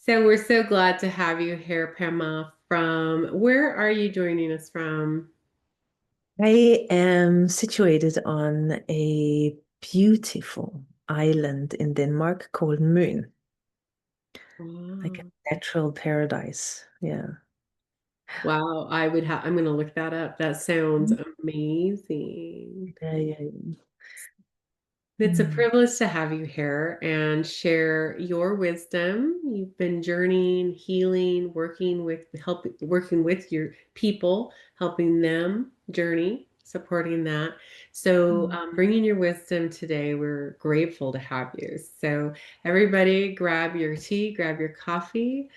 So we're so glad to have you here, Pema. From where are you joining us from? I am situated on a beautiful island in Denmark called Møn, like Wow. a natural paradise. Yeah. Wow, I'm gonna look that up. That sounds Mhm. amazing. Yeah, yeah, yeah. It's a Mm. privilege to have you here and share your wisdom. You've been journeying, healing, working with your people, helping them journey, supporting that. So, Mm. bringing your wisdom today, we're grateful to have you. So, everybody, grab your tea, grab your coffee,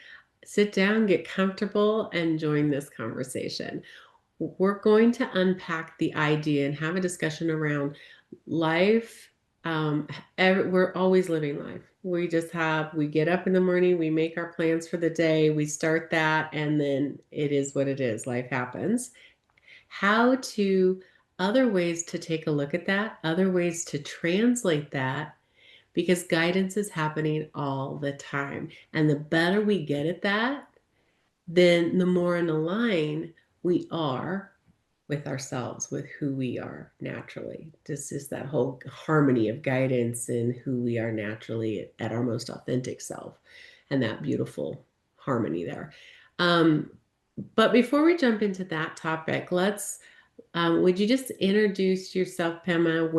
sit down, get comfortable, and join this conversation. We're going to unpack the idea and have a discussion around life. um we're always living life. We get up in the morning, we make our plans for the day, we start that, and then it is what it is. Life happens. How to Other ways to take a look at that, other ways to translate that, because guidance is happening all the time, and the better we get at that, then the more in line we are with ourselves, with who we are naturally. This is that whole harmony of guidance and who we are naturally at our most authentic self, and that beautiful harmony there. Um, but before we jump into that topic, would you just introduce yourself, Pema?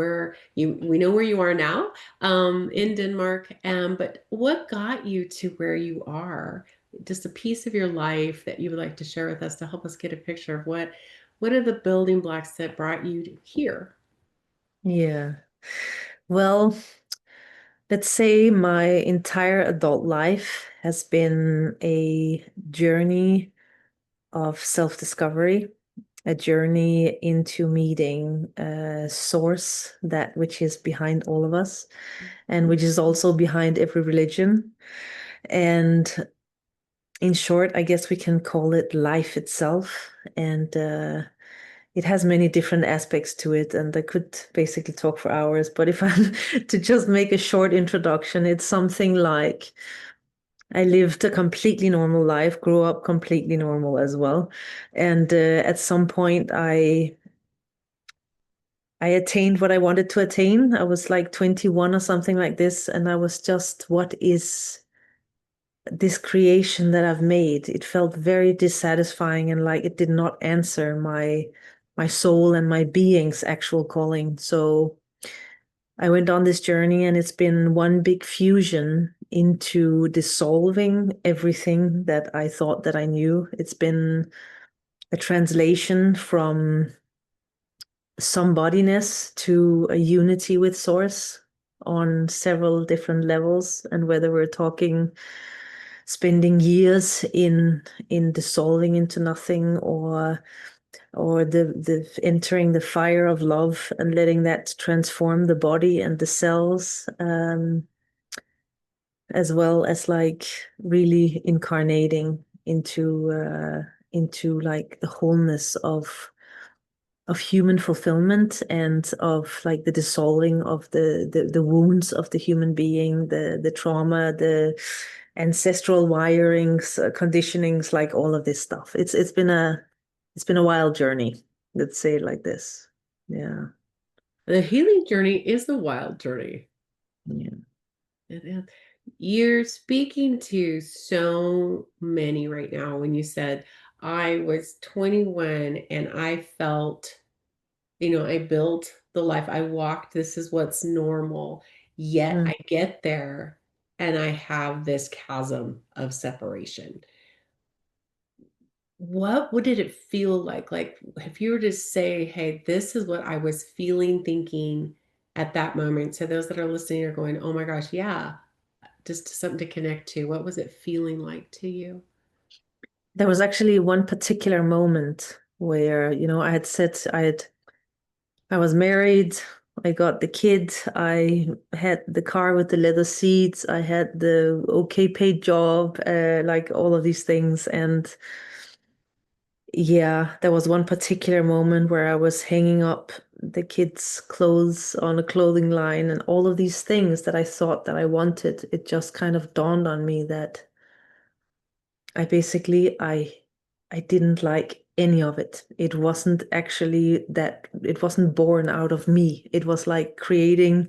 We know where you are now, in Denmark, but what got you to where you are? Just a piece of your life that you would like to share with us to help us get a picture of what are the building blocks that brought you to here? Yeah. Well, let's say my entire adult life has been a journey of self-discovery, a journey into meeting a source that which is behind all of us and which is also behind every religion. And in short, I guess we can call it life itself. And it has many different aspects to it. And I could basically talk for hours. But if I'm to just make a short introduction, it's something like I lived a completely normal life, grew up completely normal as well. And at some point, I attained what I wanted to attain. I was like 21 or something like this. And I was just, what is this creation that I've made? It felt very dissatisfying and like it did not answer my soul and my being's actual calling. So I went on this journey and it's been one big fusion into dissolving everything that I thought that I knew. It's been a translation from somebodiness to a unity with source on several different levels. And whether we're talking spending years in dissolving into nothing, or the entering the fire of love and letting that transform the body and the cells, as well as like really incarnating into like the wholeness of human fulfillment and of like the dissolving of the wounds of the human being, the trauma, the ancestral wirings, conditionings, like all of this stuff. It's been a wild journey. Let's say it like this. Yeah. The healing journey is a wild journey. Yeah. It is. You're speaking to so many right now when you said, I was 21 and I felt, I built the life I walked. This is what's normal. Yet Mm. I get there and I have this chasm of separation. What did it feel like? Like, if you were to say, hey, this is what I was feeling, thinking at that moment. So those that are listening are going, oh my gosh, yeah, just something to connect to. What was it feeling like to you? There was actually one particular moment where, I was married, I got the kid, I had the car with the leather seats, I had the okay paid job, like all of these things. And yeah, there was one particular moment where I was hanging up the kids' clothes on a clothing line, and all of these things that I thought that I wanted, it just kind of dawned on me that I basically I didn't like any of it. It wasn't actually that it wasn't born out of me. It was like creating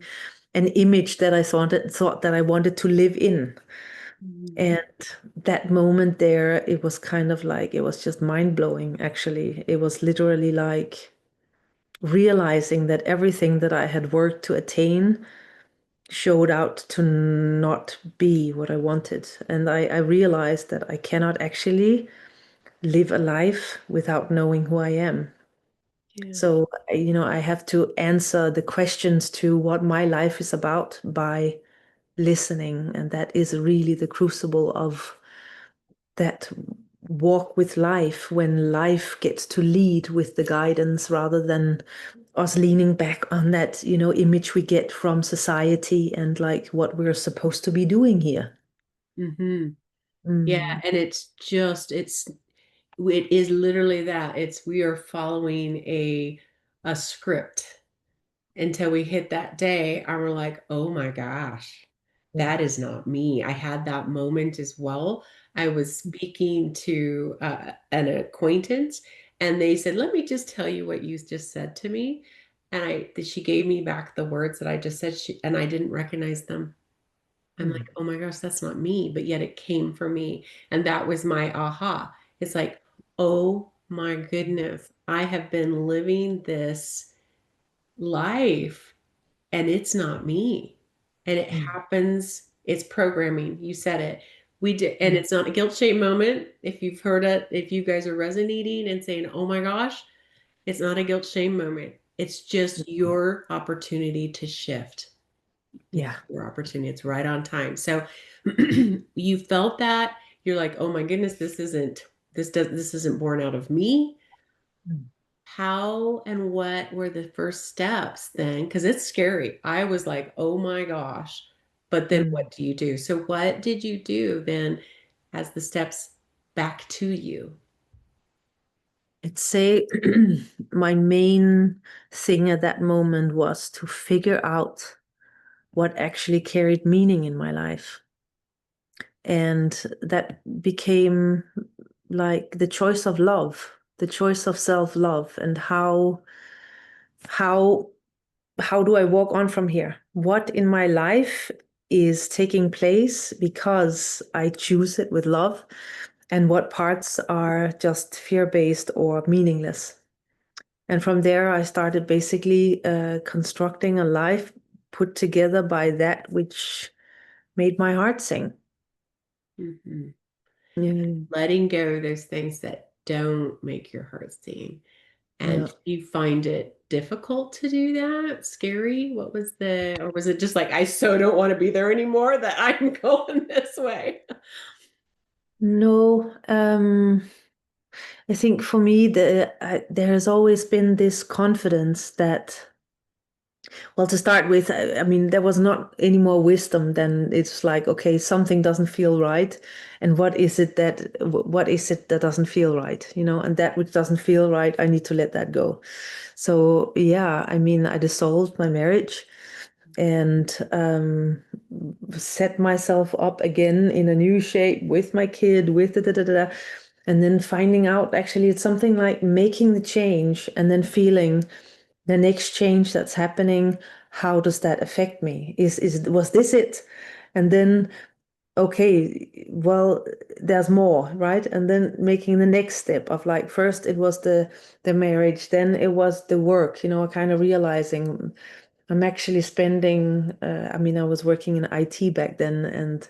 an image that I thought that I wanted to live in. Mm. And that moment there, it was kind of like it was just mind blowing, actually. It was literally like realizing that everything that I had worked to attain showed out to not be what I wanted. And I realized that I cannot actually live a life without knowing who I am. Yeah. So, I have to answer the questions to what my life is about by listening. And that is really the crucible of that walk with life when life gets to lead with the guidance rather than us leaning back on that, image we get from society and like what we're supposed to be doing here. Hmm. Yeah, Mm, and it is literally that. It's we are following a script until we hit that day and we're like, oh my gosh, yeah. that is not me. I had that moment as well. I was speaking to an acquaintance and they said, let me just tell you what you just said to me. And she gave me back the words that I just said, and I didn't recognize them. I'm Mm, like, oh my gosh, that's not me, but yet it came from me. And that was my aha. It's like, oh my goodness, I have been living this life and it's not me. And it mm, happens, it's programming. You said it. We did, and mm, it's not a guilt shame moment. If you've heard it, if you guys are resonating and saying, oh my gosh, it's not a guilt shame moment. It's just your opportunity to shift. It's yeah. your opportunity. It's right on time. So you felt that you're like, oh my goodness, this isn't born out of me. Mm, How and what were the first steps then? Because it's scary. I was like, oh my gosh. But then mm. what do you do? So what did you do then as the steps back to you? I'd say my main thing at that moment was to figure out what actually carried meaning in my life. And that became like the choice of love, the choice of self-love, and how how do I walk on from here? What in my life is taking place because I choose it with love, and what parts are just fear-based or meaningless? And from there, I started basically constructing a life put together by that which made my heart sing. Mhm. Mm, Letting go those things that don't make your heart sing. And yeah. you find it difficult to do that? Scary? Or was it just like, I so don't want to be there anymore that I'm going this way? No, I think for me, there has always been this confidence that, well, to start with, I mean, there was not any more wisdom than it's like, okay, something doesn't feel right. And what is it that doesn't feel right? And that which doesn't feel right, I need to let that go. So, yeah, I mean, I dissolved my marriage and set myself up again in a new shape with my kid, with da da da da. And then finding out actually it's something like making the change and then feeling the next change that's happening. How does that affect me? Was this it? And then, okay, well, there's more, right? And then making the next step of like first it was the marriage, then it was the work, kind of realizing I'm actually spending, I mean, I was working in IT back then and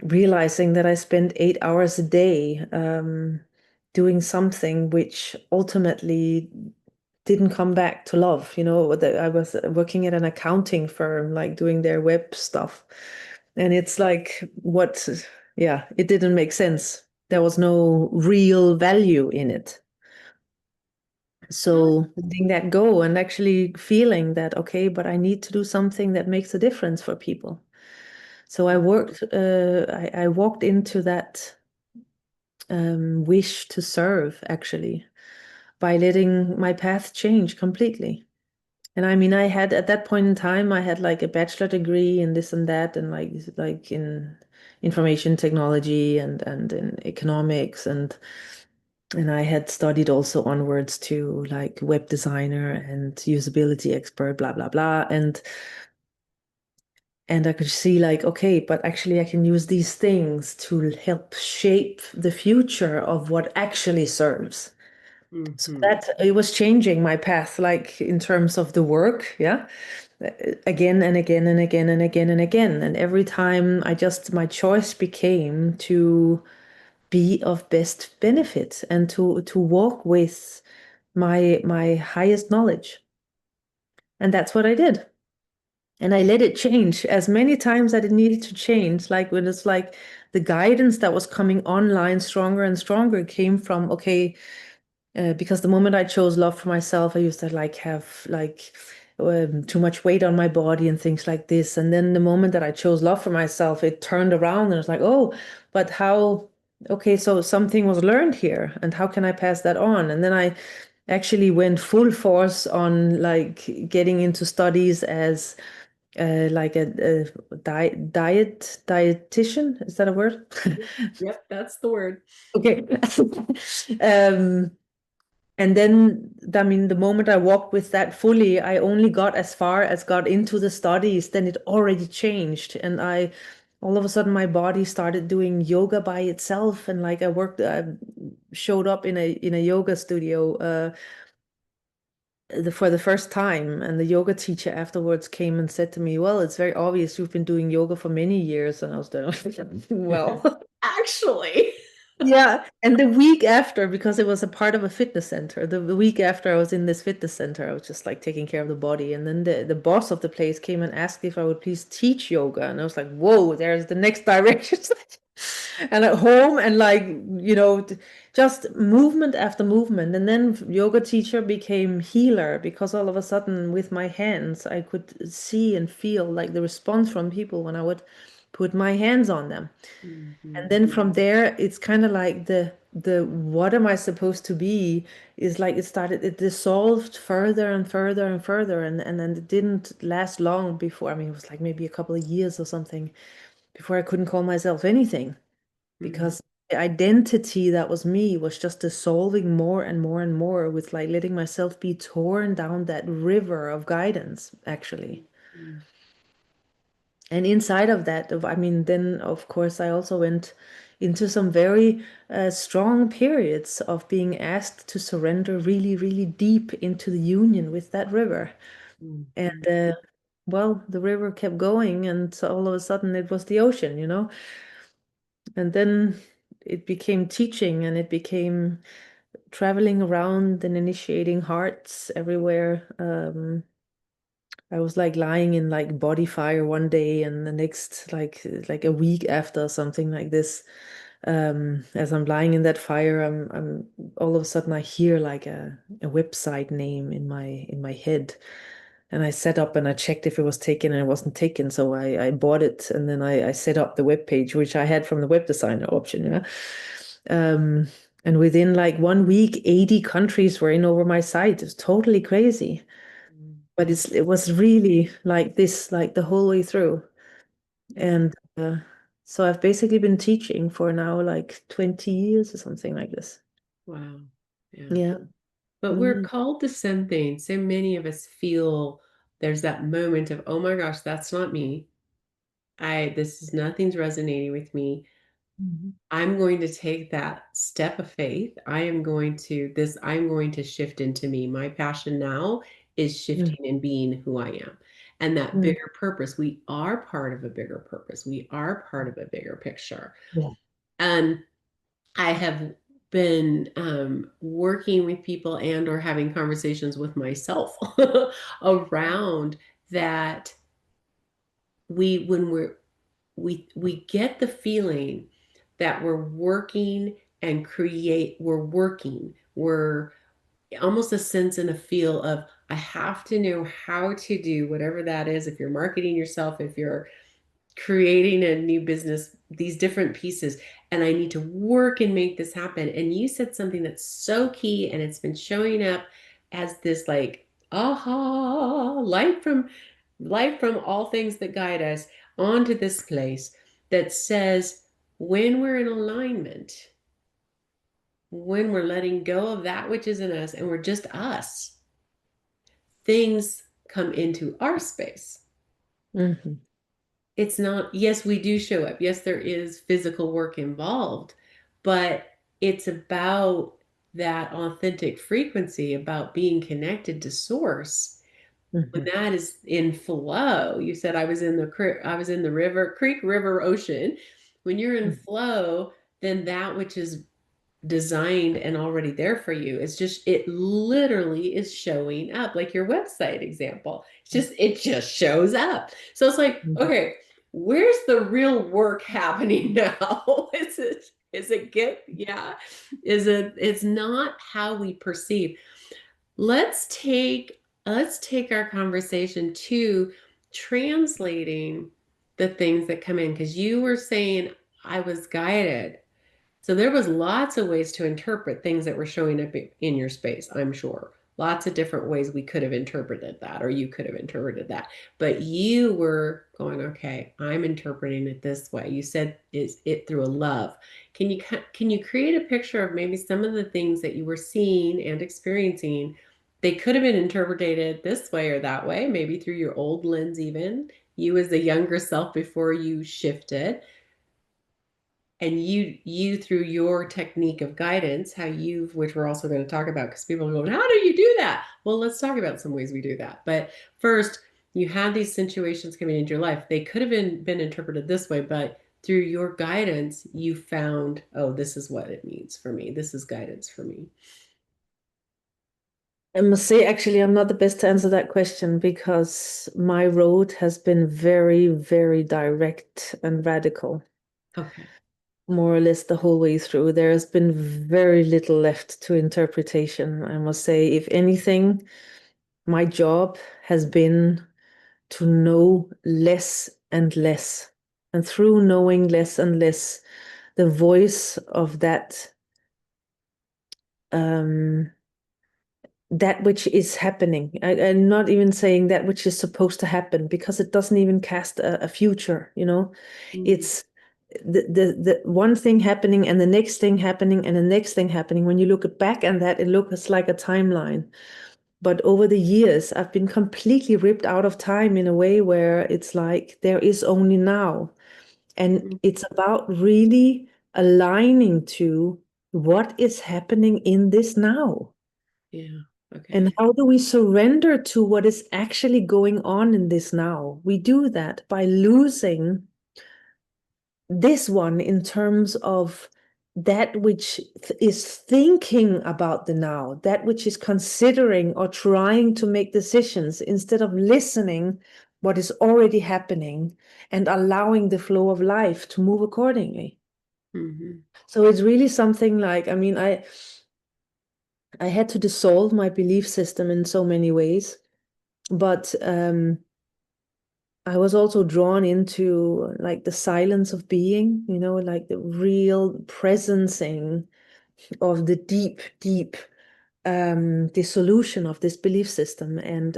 realizing that I spent 8 hours a day doing something which ultimately didn't come back to love. I was working at an accounting firm, like doing their web stuff. And it's like, yeah, it didn't make sense. There was no real value in it. How- So letting that go and actually feeling that, okay, but I need to do something that makes a difference for people. So I walked into that wish to serve actually by letting my path change completely. And I mean, I had at that point in time, I had like a bachelor degree and this and that, and like in information technology and in economics, and I had studied also onwards to like web designer and usability expert, blah blah blah, and I could see like, okay, but actually I can use these things to help shape the future of what actually serves. So Hmm. that it was changing my path, like in terms of the work, yeah. Again and again and again and again and again. And every time my choice became to be of best benefit and to walk with my highest knowledge. And that's what I did. And I let it change as many times that it needed to change. Like when it's like the guidance that was coming online stronger and stronger came from, okay, because the moment I chose love for myself, I used to like have like too much weight on my body and things like this. And then the moment that I chose love for myself, it turned around and it's like, oh, but how? Okay, so something was learned here, and how can I pass that on? And then I actually went full force on like getting into studies as like a dietitian. Is that a word? Yep, that's the word. Okay. Um, and then, I mean, the moment I walked with that fully, I only got as far as got into the studies, then it already changed. And all of a sudden, my body started doing yoga by itself. And like showed up in a yoga studio for the first time. And the yoga teacher afterwards came and said to me, well, it's very obvious you've been doing yoga for many years. And I was there, well, Actually. yeah, and the week after, because it was a part of a fitness center, the week after I was in this fitness center, I was just like taking care of the body. And then the boss of the place came and asked if I would please teach yoga. And I was like, whoa, there's the next direction. And at home, and like, just movement after movement. And then yoga teacher became healer because all of a sudden, with my hands, I could see and feel like the response from people when I would put my hands on them. And Hmm. then from there, it's kind of like the what am I supposed to be is like it dissolved further and further and further, and then it didn't last long before. I mean, it was like maybe a couple of years or something before I couldn't call myself anything Hmm. because the identity that was me was just dissolving more and more and more with like letting myself be torn down that river of guidance, actually. And inside of that, I mean, then of course, I also went into some very strong periods of being asked to surrender really, really deep into the union with that river. And Hmm. well, the river kept going, and so all of a sudden it was the ocean, And then it became teaching, and it became traveling around and initiating hearts everywhere. I was like lying in like body fire one day, and the next like a week after, something like this. As I'm lying in that fire, I'm all of a sudden I hear like a website name in my head. And I set up and I checked if it was taken, and it wasn't taken. So I bought it, and then I set up the web page, which I had from the web designer option, yeah. Um, and within like 1 week, 80 countries were in over my site. It's totally crazy. But it was really like this, like the whole way through. Yeah. And so I've basically been teaching for now like 20 years or something like this. Wow. Yeah. Yeah. But we're Mm. called to something. So many of us feel there's that moment of, oh my gosh, that's not me. This is nothing's resonating with me. Mhm. I'm going to take that step of faith. I'm going to shift into me. My passion now is Mm. shifting and being who I am. And that Mm. bigger purpose, we are part of a bigger purpose. We are part of a bigger picture. Yeah. And I have been working with people and or having conversations with myself around that when we get the feeling that we're working and we're almost a sense and a feel of I have to know how to do whatever that is. If you're marketing yourself, if you're creating a new business, these different pieces, and I need to work and make this happen. And you said something that's so key, and it's been showing up as this like aha light from all things that guide us onto this place. that says when we're in alignment, when we're letting go of that which is in us and we're just us, things come into our space. Hmm. It's not, yes, we do show up. Yes, there is physical work involved, but it's about that authentic frequency, about being connected to source. When Hmm. that is in flow, you said I was in the river, creek, river, ocean. When you're in flow, then that which is designed and already there for you. It's just, it literally is showing up, like your website example. It just shows up. So it's like, okay, where's the real work happening now? Is it good? Yeah. It's not how we perceive. Let's take our conversation to translating the things that come in, because you were saying I was guided, so there was lots of ways to interpret things that were showing up in your space, I'm sure. Lots of different ways we could have interpreted that, or you could have interpreted that. But you were going, okay, I'm interpreting it this way. You said is it through a love. Can you create a picture of maybe some of the things that you were seeing and experiencing? They could have been interpreted this way or that way, maybe through your old lens, even you as the younger self before you shifted, and you through your technique of guidance, how you've, which we're also going to talk about, because people are going, how do you do that? Well, let's talk about some ways we do that. But first, you had these situations coming into your life. They could have been interpreted this way, but through your guidance, you found, oh, this is what it means for me. This is guidance for me. I must say, actually, I'm not the best to answer that question because my road has been very, very direct and radical, Okay. more or less the whole way through. There has been very little left to interpretation. I must say, if anything, my job has been to know less and less. And through knowing less and less, the voice of um, that which is happening. I'm not even saying that which is supposed to happen because it doesn't even cast a future, you know. Mm, It's the one thing happening and the next thing happening and the next thing happening. When you look back at that, it looks like a timeline. But over the years, I've been completely ripped out of time in a way where it's like there is only now. And mm, it's about really aligning to what is happening in this now. yeah. And Okay. how do we surrender to what is actually going on in this now? We do that by losing this one in terms of that which is thinking about the now, that which is considering or trying to make decisions instead of listening what is already happening and allowing the flow of life to move accordingly. Hmm. So it's really something like, I mean, I had to dissolve my belief system in so many ways, but I was also drawn into like the silence of being, you know, like the real presencing of the deep, deep dissolution of this belief system and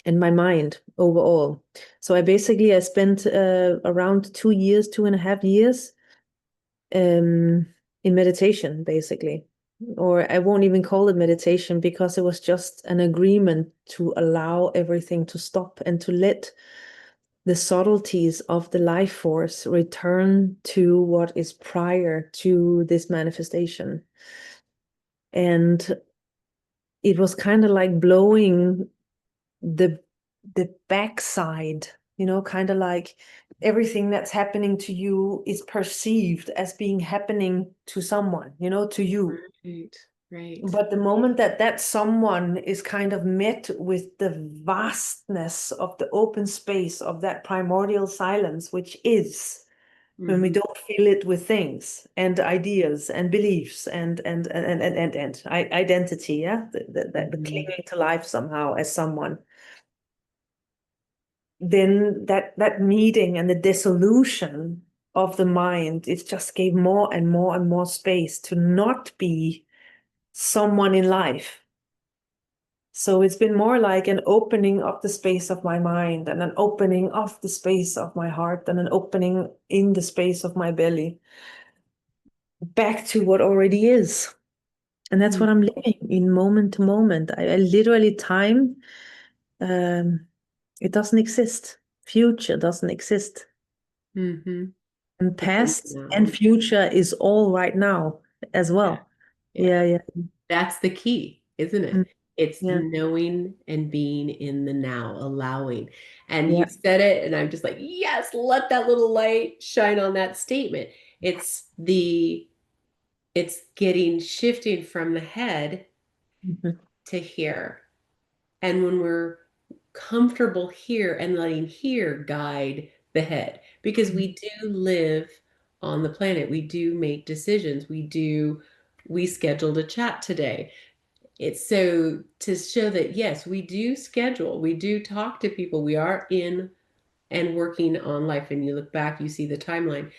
my mind overall. So I spent around 2 years, 2.5 years um, in meditation, basically. Or I won't even call it meditation because it was just an agreement to allow everything to stop and to let the subtleties of the life force return to what is prior to this manifestation. And it was kind of like blowing the backside, you know, kind of like everything that's happening to you is perceived as being happening to someone, you know, to you. Right. Right. But the moment that that someone is kind of met with the vastness of the open space of that primordial silence, which is when we Hmm. don't fill it with things and ideas and beliefs and identity, yeah, the Hmm. clinging to life somehow as someone, then that meeting and the dissolution of the mind, it just gave more and more and more space to not be someone in life, So it's been more like an opening of the space of my mind and an opening of the space of my heart and an opening in the space of my belly back to what already is. And that's what I'm living in moment to moment. I literally time, um, it doesn't exist. Future doesn't exist. Mm-hmm. And It's in past the now. and future is all right now as Yeah. well. Yeah. Yeah, yeah. That's the key, isn't Mm, it? It's yeah, knowing and being in the now, allowing. And you yeah. said it, and I'm just like, yes, let that little light shine on that statement. It's the it's getting shifting from the head Mhm. to here. And when we're comfortable here and letting here guide the head, because we do live on the planet, we do make decisions, we scheduled a chat today. It's so to show that yes, we do schedule, we do talk to people, we are in and working on life. And you look back, you see the timeline,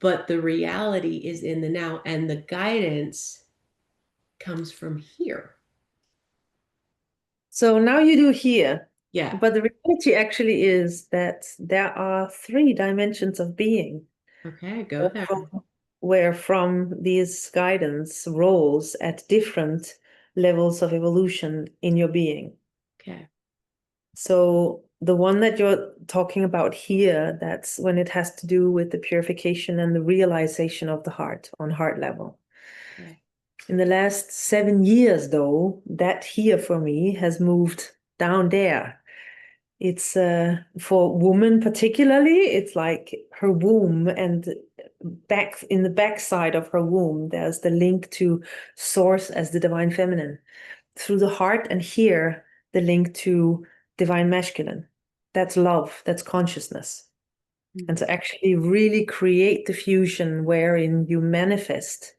but the reality is in the now, and the guidance comes from here. So now you do here. Yeah. But the reality actually is that there are three dimensions of being Okay, go where there. from, where from these guidance roles at different levels of evolution in your being. Okay. So the one that you're talking about here, that's when it has to do with the purification and the realization of the heart on heart level. Okay. In the last 7 years, though, that here for me has moved down there. It's for women particularly, it's like her womb and back in the backside of her womb, there's the link to source as the divine feminine. Through the heart and here, the link to divine masculine. That's love, that's consciousness. And Mhm. to actually really create the fusion wherein you manifest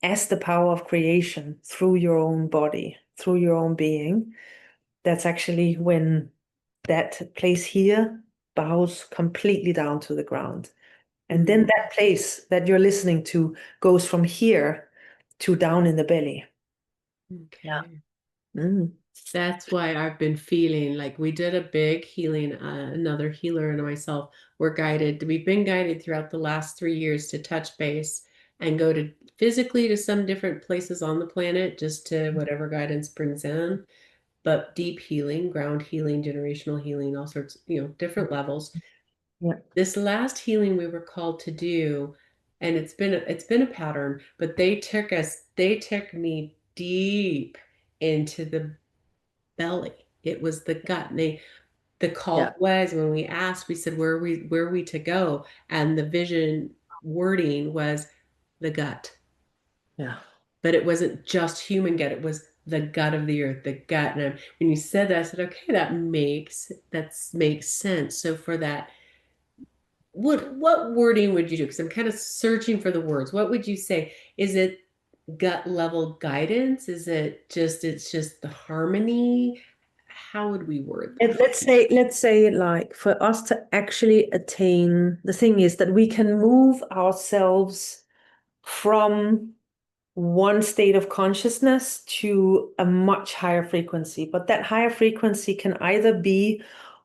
as the power of creation through your own body, through your own being, that's actually when that place here bows completely down to the ground. And then Mhm. that place that you're listening to goes from here to down in the belly. Yeah. Okay. Mm. That's why I've been feeling like we did a big healing, another healer and myself were guided. We've been guided throughout the last 3 years to touch base and go to physically to some different places on the planet, just to whatever guidance brings in, but deep healing, ground healing, generational healing, all sorts, different levels. Yeah. This last healing we were called to do, and it's been a pattern, but they took me deep into the belly. It was the gut. And the Yeah. call was when we asked, we said, where are we to go? And the vision wording was the gut. Yeah. But it wasn't just human gut, it was the gut of the earth, the gut. And when you said that, I said, okay, that makes sense. So for that, what wording would you do? Because I'm kind of searching for the words. What would you say? Is it gut level guidance? Is it's just the harmony? How would we word And that? let's say like for us to actually attain, the thing is that we can move ourselves from one state of consciousness to a much higher frequency. But that higher frequency can either be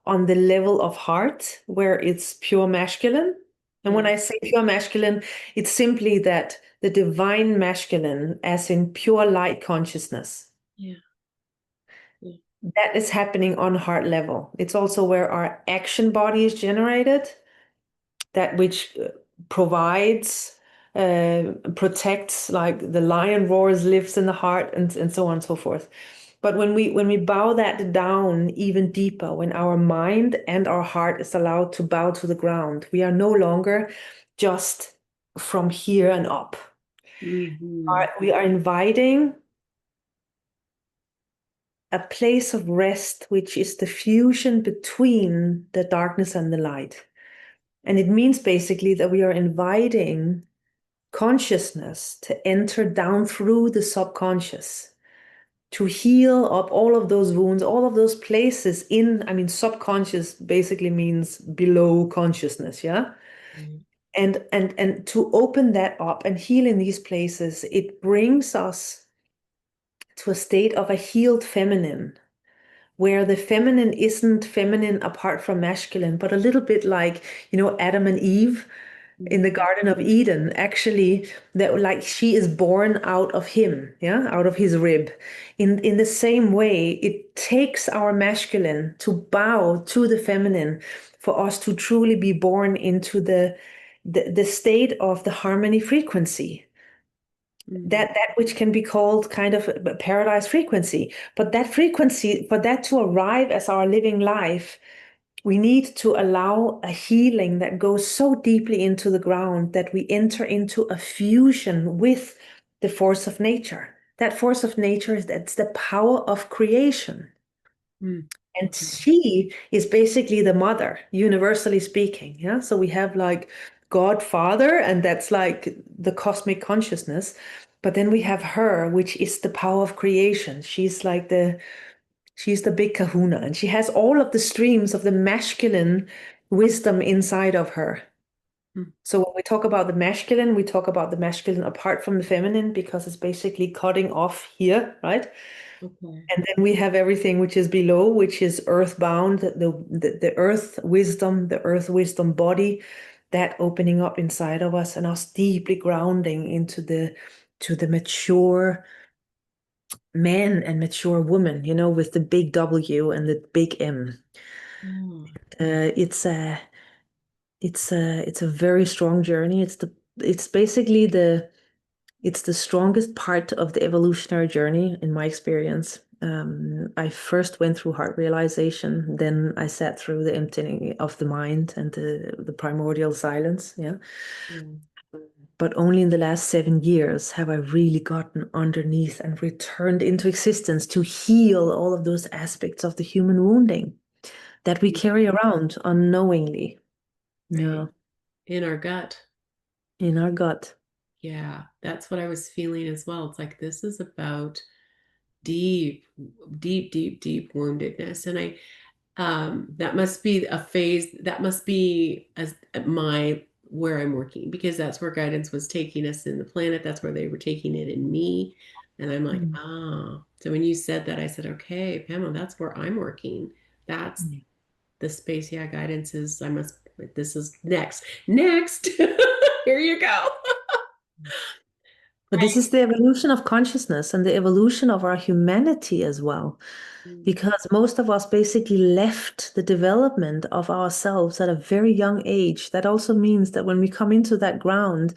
on the level of heart, where it's pure masculine. And when Yeah, I say pure masculine, it's simply that the divine masculine, as in pure light consciousness, yeah, yeah. that is happening on heart level. It's also where our action body is generated, that which provides, protects, like the lion roars, lives in the heart, and so on and so forth. But when we bow that down even deeper, when our mind and our heart is allowed to bow to the ground, we are no longer just from here and up. Hmm. We are inviting a place of rest, which is the fusion between the darkness and the light. And it means basically that we are inviting consciousness to enter down through the subconscious, to heal up all of those wounds, all of those places in, I mean, subconscious basically means below consciousness, yeah? And to open that up and heal in these places, it brings us to a state of a healed feminine. where the feminine isn't feminine apart from masculine, but a little bit like, Adam and Eve in Mm, the Garden of Eden, actually, that like she is born out of him, yeah, out of his rib. In the same way, it takes our masculine to bow to the feminine for us to truly be born into the state of the harmony frequency. mm, That which can be called kind of a paradise frequency. But that frequency, for that to arrive as our living life, we need to allow a healing that goes so deeply into the ground that we enter into a fusion with the force of nature. That force of nature is that's the power of creation. mm, And mm, she is basically the mother, universally speaking. Yeah. So we have like God Father, and that's like the cosmic consciousness. But then we have her, which is the power of creation. She's the big kahuna, and she has all of the streams of the masculine wisdom inside of her. mm. So when we talk about the masculine, we talk about the masculine apart from the feminine because it's basically cutting off here, right? Okay. And then we have everything which is below, which is earthbound, the earth wisdom body, that opening up inside of us and us deeply grounding into the mature man and mature woman, with the big W and the big M. Oh, It's a very strong journey. It's basically the strongest part of the evolutionary journey in my experience. I first went through heart realization, then I sat through the emptying of the mind and the primordial silence. Yeah. yeah. But only in the last 7 years have I really gotten underneath and returned into existence to heal all of those aspects of the human wounding that we Mm, carry around unknowingly. right. Yeah, In our gut. in our gut. Yeah, that's what I was feeling as well. It's like this is about deep, deep, deep, deep woundedness. And I that must be a phase, that must be as my where I'm working, because that's where guidance was taking us in the planet. That's where they were taking it in me. And I'm like, Mm. ah. So when you said that, I said, okay, Pamela, that's where I'm working. That's Mm. the space. Yeah, guidance is, I must, this is next. Next. Here you go. But this is the evolution of consciousness and the evolution of our humanity as well. Mm, Because most of us basically left the development of ourselves at a very young age. That also means that when we come into that ground,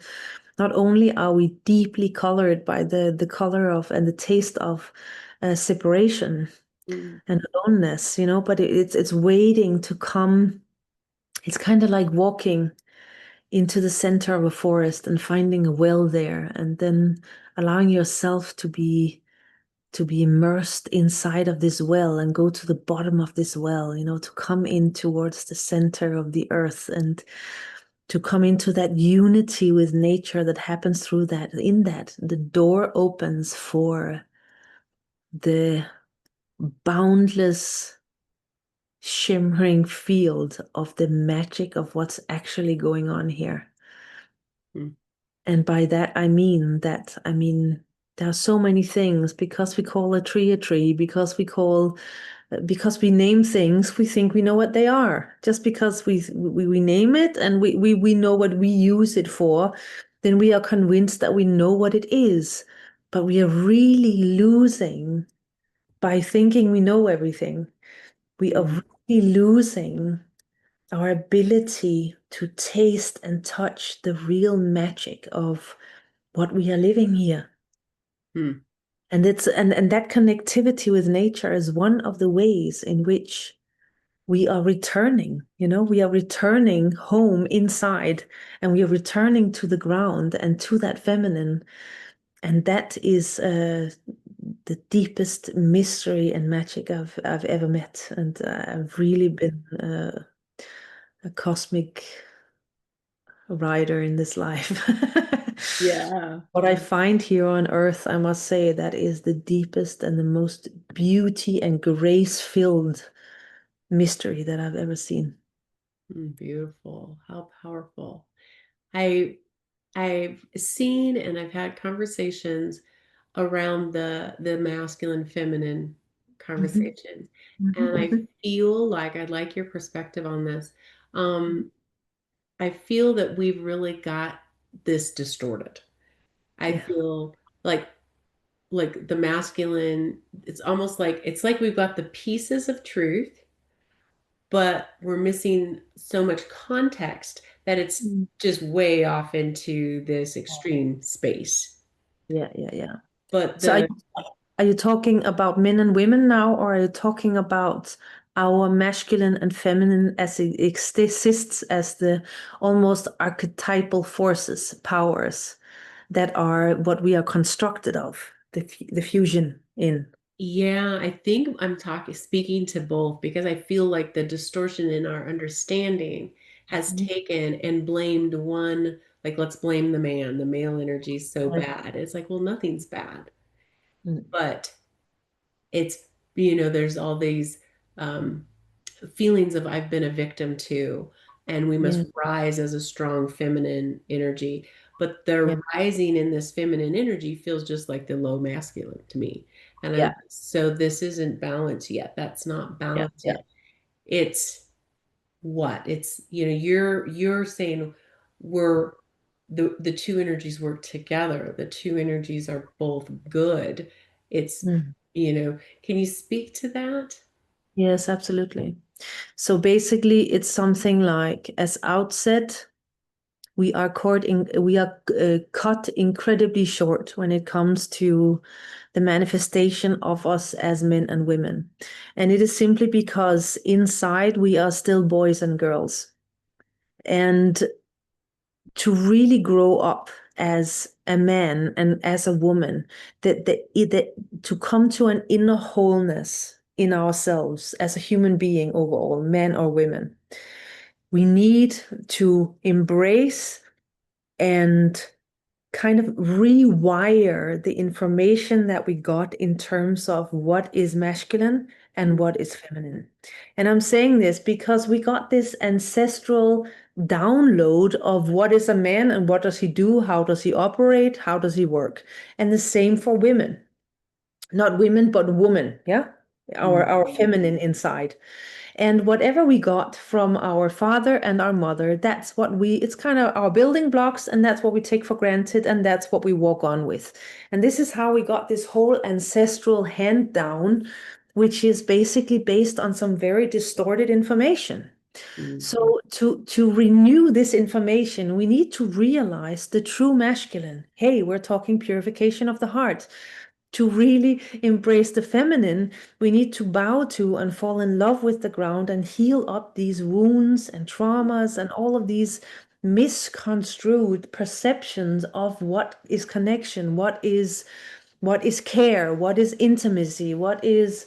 not only are we deeply colored by the color of and the taste of separation mm, and aloneness, but it's waiting to come. It's kind of like walking into the center of a forest and finding a well there, and then allowing yourself to be immersed inside of this well and go to the bottom of this well, to come in towards the center of the earth and to come into that unity with nature that happens through that. In that, the door opens for the boundless, shimmering field of the magic of what's actually going on here. mm, And by that, I mean, there are so many things because we call a tree, because we name things, we think we know what they are. Just because we name it and we know what we use it for, then we are convinced that we know what it is. But we are really losing by thinking we know everything. We are mm, really losing our ability to taste and touch the real magic of what we are living here. mm, And that connectivity with nature is one of the ways in which we are returning, we are returning home inside, and we are returning to the ground and to that feminine. And that is the deepest mystery and magic I've ever met. And I've really been a cosmic rider in this life. yeah. What I find here on earth, I must say, that is the deepest and the most beauty and grace-filled mystery that I've ever seen. Beautiful. How powerful. I I've seen and I've had conversations around the masculine feminine Mhm. conversation. Mhm. And I Mhm. feel like I'd like your perspective on this. Um, I feel that we've really got this distorted. I Yeah. feel like the masculine, it's almost like it's like we've got the pieces of truth, but we're missing so much context that it's Mm. just way off into this extreme space. Yeah, yeah, yeah. But So are you talking about men and women now, or are you talking about our masculine and feminine as it exists as the almost archetypal forces, powers that are what we are constructed of, the fusion in? yeah, I think I'm speaking to both because I feel like the distortion in our understanding has Mhm. taken and blamed one, like let's blame the man, the male energy is so Right. bad. It's like, well, nothing's bad, Mm. but it's, there's all these um, feelings of I've been a victim too, and we must Yeah, rise as a strong feminine energy. But yeah, the rising in this feminine energy feels just like the low masculine to me. And yeah, so this isn't balance yet. That's not yeah, balance yeah. yet. It's what? It's, you're saying we're the two energies work together. The two energies are both good. It's, Mm. can you speak to that? Yes, absolutely. So basically, it's something like, as outset, we are cut incredibly short when it comes to the manifestation of us as men and women. And it is simply because inside we are still boys and girls. And to really grow up as a man and as a woman, that to come to an inner wholeness in ourselves as a human being overall, men or women, we need to embrace and kind of rewire the information that we got in terms of what is masculine and what is feminine. And I'm saying this because we got this ancestral download of what is a man and what does he do, how does he operate, how does he work. And the same for women, not women, but woman, yeah? Our Mhm. feminine inside. And whatever we got from our father and our mother, that's it's kind of our building blocks, and that's what we take for granted, and that's what we walk on with. And this is how we got this whole ancestral hand down, which is basically based on some very distorted information. Mhm. So to renew this information, we need to realize the true masculine. Hey, we're talking purification of the heart. To really embrace the feminine, we need to bow to and fall in love with the ground and heal up these wounds and traumas and all of these misconstrued perceptions of what is connection, what is care, what is intimacy, what is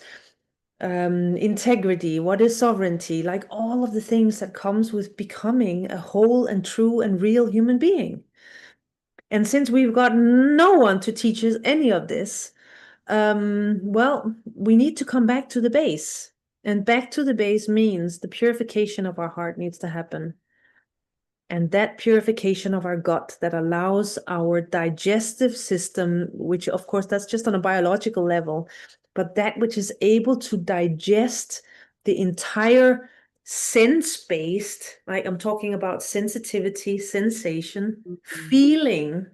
integrity, what is sovereignty, like all of the things that comes with becoming a whole and true and real human being. And since we've got no one to teach us any of this, well, we need to come back to the base. And back to the base means the purification of our heart needs to happen. And that purification of our gut that allows our digestive system, which of course that's just on a biological level, but that which is able to digest the entire sense-based, like I'm talking about sensitivity, sensation, Mhm. feeling,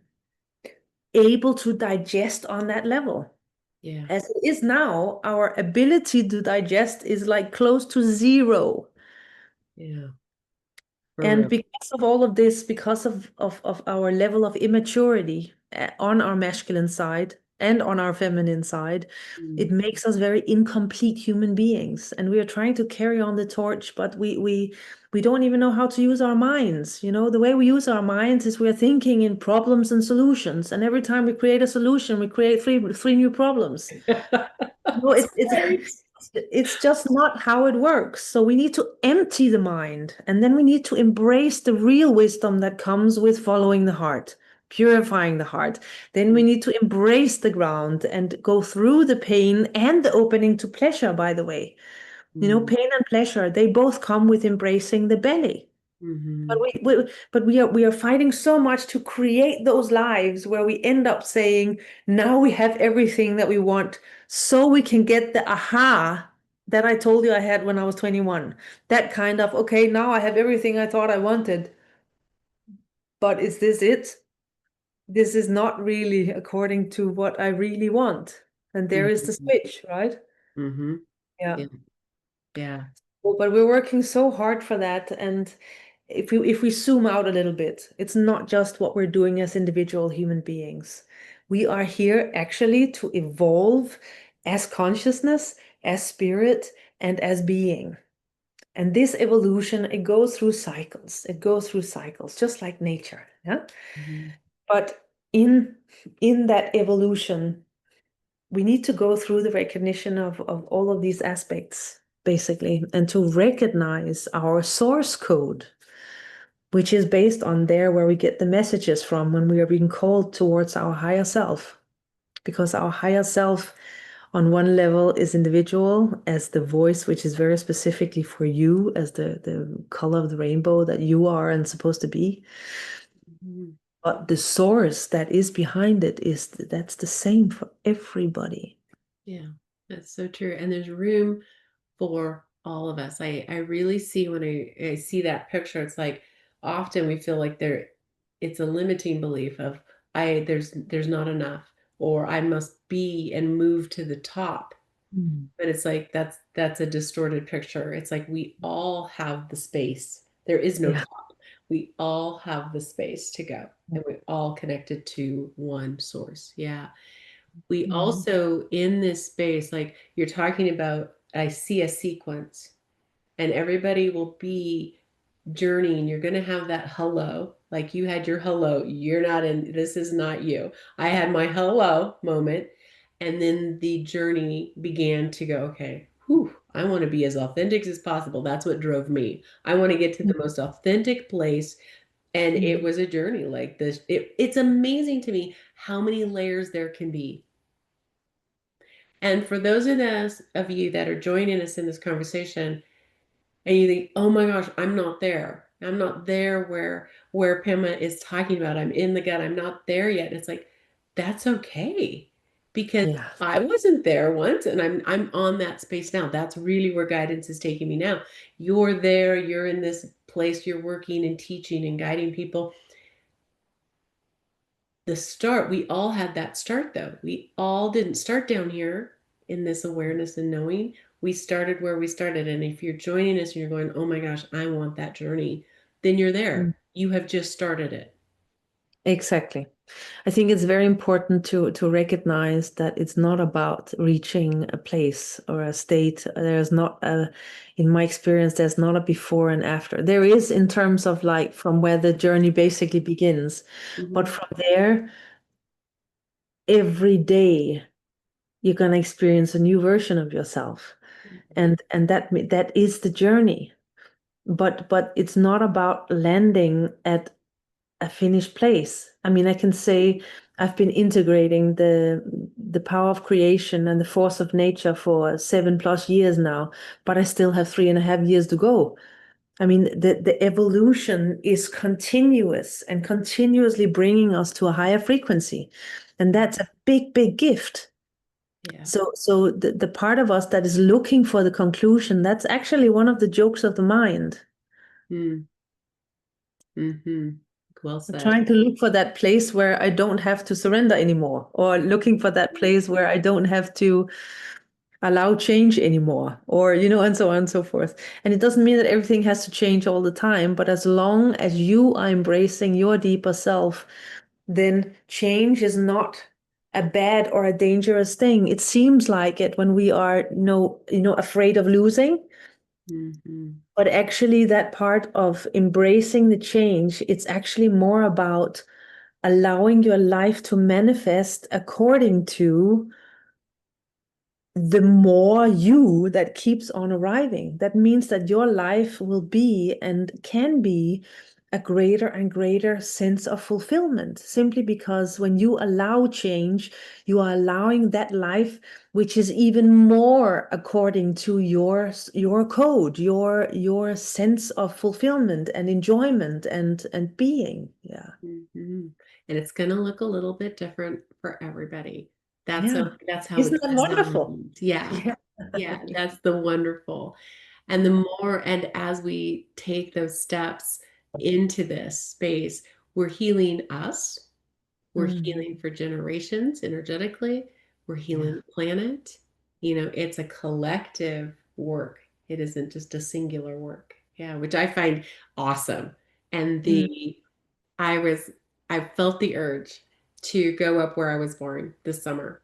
able to digest on that level. Yeah, As it is now, our ability to digest is like close to zero. yeah, for And real. because of all of this, because of our level of immaturity on our masculine side and on our feminine side, it Mm. makes us very incomplete human beings. And we are trying to carry on the torch, but we don't even know how to use our minds. You know, the way we use our minds is we're thinking in problems and solutions. And every time we create a solution, we create three new problems. No, That's it's right. it's just not how it works. So we need to empty the mind, and then we need to embrace the real wisdom that comes with following the heart, purifying the heart. Then we need to embrace the ground and go through the pain and the opening to pleasure, by the way. You know, Mm. pain and pleasure, they both come with embracing the belly. But Mm-hmm. we are fighting so much to create those lives where we end up saying, now we have everything that we want, so we can get the aha that I told you I had when I was 21. That kind of, okay, now I have everything I thought I wanted, but is this it? This is not really according to what I really want. And there is the Mm-hmm. switch, right? Mm-hmm. Yeah. Yeah. Yeah. But we're working so hard for that. And if we zoom out a little bit, it's not just what we're doing as individual human beings. We are here actually to evolve as consciousness, as spirit, and as being. And this evolution, it goes through cycles. It goes through cycles, just like nature. Yeah. Mm-hmm. But in that evolution, we need to go through the recognition of all of these aspects, basically, and to recognize our source code, which is based on there where we get the messages from when we are being called towards our higher self. Because our higher self, on one level, is individual as the voice, which is very specifically for you, as the color of the rainbow that you are and supposed to be. Mm-hmm. But the source that is behind it is that's the same for everybody. Yeah, that's so true. And there's room for all of us. I really see when I see that picture, it's like often we feel like it's a limiting belief of there's not enough, or I must be and move to the top. Mm. But it's like that's a distorted picture. It's like we all have the space. There is no Yeah. top. We all have the space to go, and we all connected to one source. Yeah. We Mhm. also in this space, like you're talking about, I see a sequence, and everybody will be journeying. You're going to have that hello, like you had your hello. You're not in, this is not you. I had my hello moment, and then the journey began to go, okay, whew, I want to be as authentic as possible. That's what drove me. I want to get to the most authentic place. And it Mhm. was a journey like this. It's amazing to me how many layers there can be. And for those of you that are joining us in this conversation, and you think, "Oh my gosh, I'm not there. I'm not there where Pema is talking about. I'm in the gut. I'm not there yet." And it's like, that's okay, because Yeah. I wasn't there once, and I'm on that space now. That's really where guidance is taking me now. You're there. You're in this place. You're working and teaching and guiding people. The start, we all had that start though. We all didn't start down here in this awareness and knowing. We started where we started. And if you're joining us and you're going, oh my gosh, I want that journey, then you're Mm. there. You have just started it. Exactly. I think it's very important to recognize that it's not about reaching a place or a state. There's not a, in my experience, there's not a before and after. There is in terms of like from where the journey basically begins, but Mhm. from there, every day you're gonna experience a new version of yourself, and that is the journey. But it's not about landing at a finished place. I mean, I can say I've been integrating the power of creation and the force of nature for 7+ years now, but I still have 3.5 years to go. I mean, the evolution is continuous and continuously bringing us to a higher frequency. And that's a big, big gift. Yeah. So the part of us that is looking for the conclusion, that's actually one of the jokes of the mind. Mm. Mm-hmm. Well I'm said. trying to look for that place where I don't have to surrender anymore, or looking for that place where I don't have to allow change anymore, or, and so on and so forth. And it doesn't mean that everything has to change all the time, but as long as you are embracing your deeper self, then change is not a bad or a dangerous thing. It seems like it when we are afraid of losing. Mm-hmm. But actually, that part of embracing the change, it's actually more about allowing your life to manifest according to the more you that keeps on arriving. That means that your life will be and can be a greater and greater sense of fulfillment, simply because when you allow change, you are allowing that life which is even more according to your code, your sense of fulfillment and enjoyment and being. Yeah. Mhm. And it's going to look a little bit different for everybody. That's Yeah. okay. That's how Isn't it's that wonderful? designed. Yeah. Yeah. Yeah, that's the wonderful. And the more, and as we take those steps into this space, we're healing us. We're Mm, healing for generations energetically. We're healing yeah. the planet. It's a collective work. It isn't just a singular work. Yeah, which I find awesome. And Mm, I was, I felt the urge to go up where I was born this summer.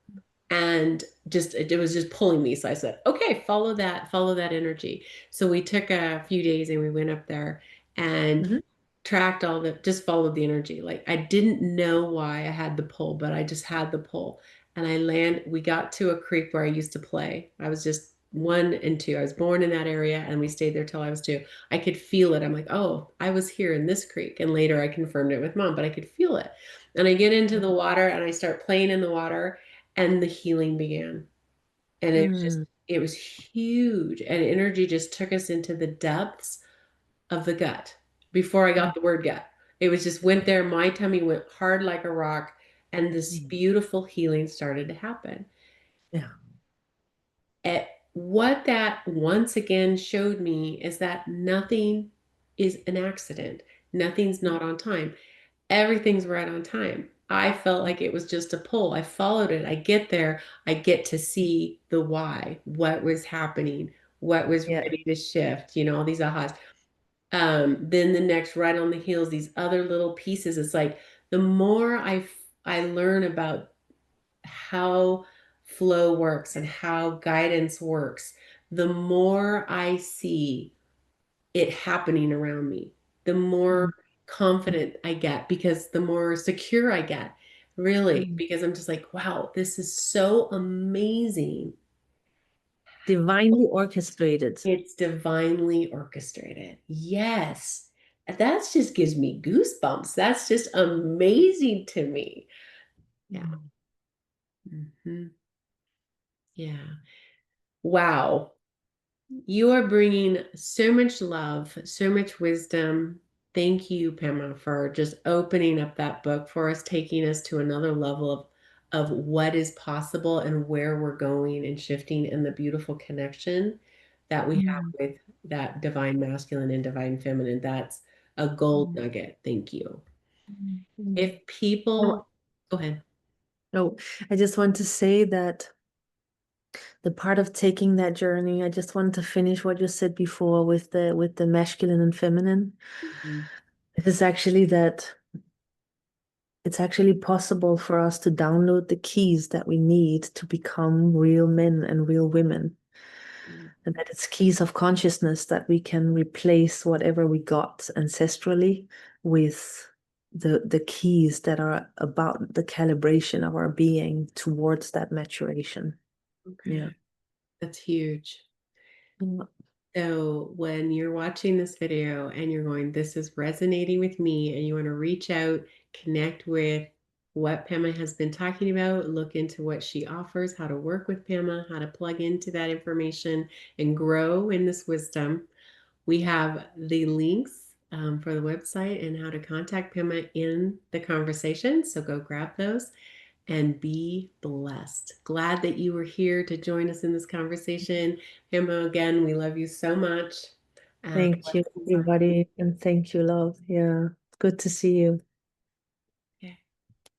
And just, it was just pulling me. So I said, okay, follow that energy. So we took a few days and we went up there and mhm, tracked all the, just followed the energy. Like I didn't know why I had the pull, but I just had the pull. And we got to a creek where I used to play. I was just 1 and 2. I was born in that area and we stayed there till I was 2. I could feel it. I'm like, oh, I was here in this creek. And later I confirmed it with mom, but I could feel it. And I get into the water and I start playing in the water and the healing began. And mm, it was huge. And energy just took us into the depths of the gut before I got mm, the word gut. It was just went there. My tummy went hard like a rock, and this mm. beautiful healing started to happen. Yeah. At what that once again showed me is that nothing is an accident. Nothing's not on time. Everything's right on time. I felt like it was just a pull. I followed it. I get there. I get to see the why, what was happening, what was Yeah. ready to shift, all these ahas. Then the next, right on the heels, these other little pieces. It's like the more I learn about how flow works and how guidance works, the more I see it happening around me, the more Mm, confident I get because the more secure I get, really, mm. because I'm just like, wow, this is so amazing. Divinely orchestrated. It's divinely orchestrated. Yes. That just gives me goosebumps. That's just amazing to me. Yeah. Mm, Mhm. Yeah. Wow. You are bringing so much love, so much wisdom. Thank you, Pema, for just opening up that book for us, taking us to another level of what is possible and where we're going and shifting and the beautiful connection that we have mm, with that divine masculine and divine feminine. That's a gold mm, nugget. Thank you. mm, mm. If people, Oh, go ahead. oh, I just want to say that the part of taking that journey, I just want to finish what you said before with the masculine and feminine. Mhm. It is actually that it's actually possible for us to download the keys that we need to become real men and real women. And that it's keys of consciousness that we can replace whatever we got ancestrally with the keys that are about the calibration of our being towards that maturation. Yeah. Okay. That's huge. Mm, So when you're watching this video and you're going, this is resonating with me, and you want to reach out, connect with what Pema has been talking about, look into what she offers, how to work with Pema, how to plug into that information and grow in this wisdom. We have the links for the website and how to contact Pema in the conversation. So go grab those and be blessed. Glad that you were here to join us in this conversation. Himbo, again, we love you so much. thank you, Blessings on everybody, and thank you, love. Yeah. Good to see you. you. Okay.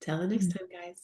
Till the next Mm. time, guys.